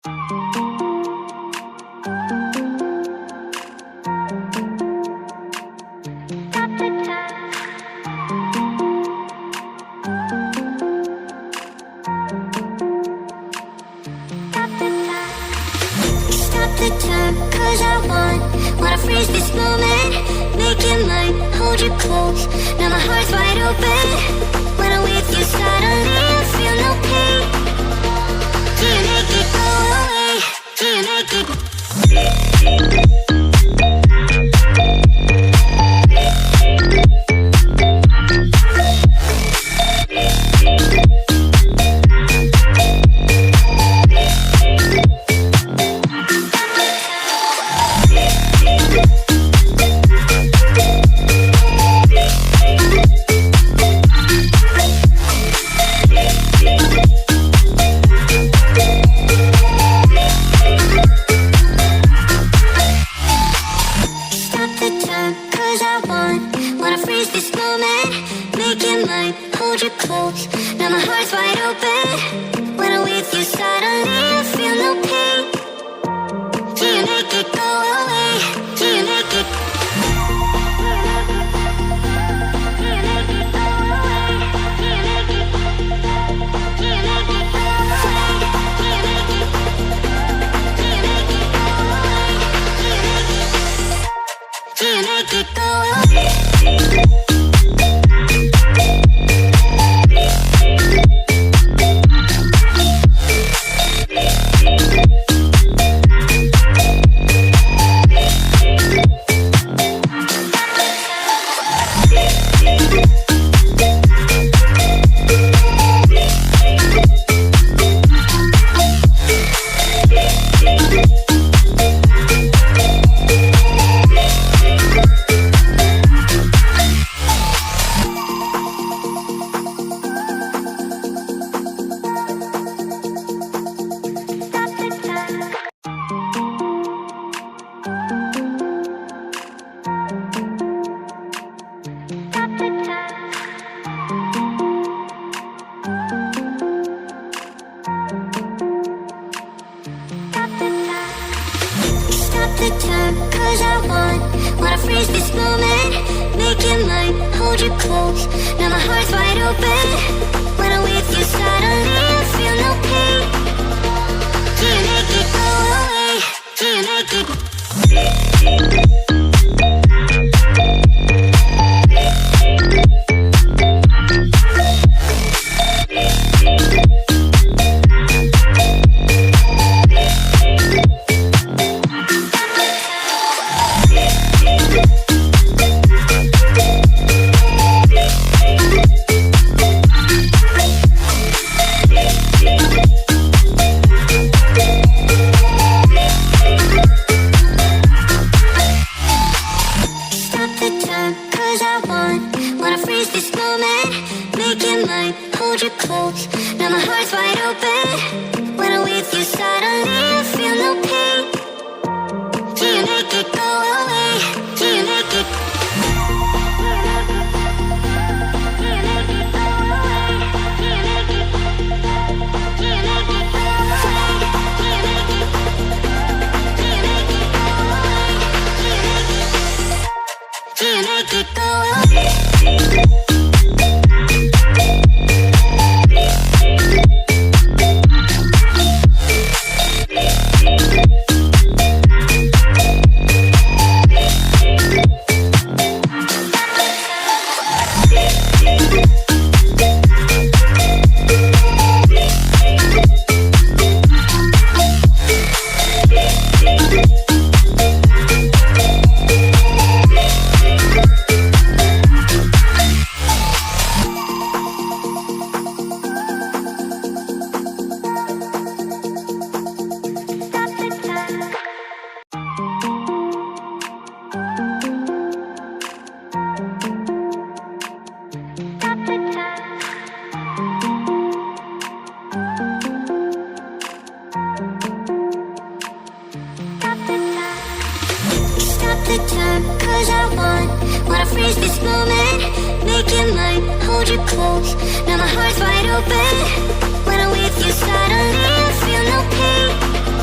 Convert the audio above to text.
the time, cause I wanna freeze this moment, make it mine, hold you close. Now my heart's wide open. When I'm with you suddenly I feel no pain. Do you make it go away? Do you make it? Now my heart's wide open. When I'm with you suddenly I feel no pain.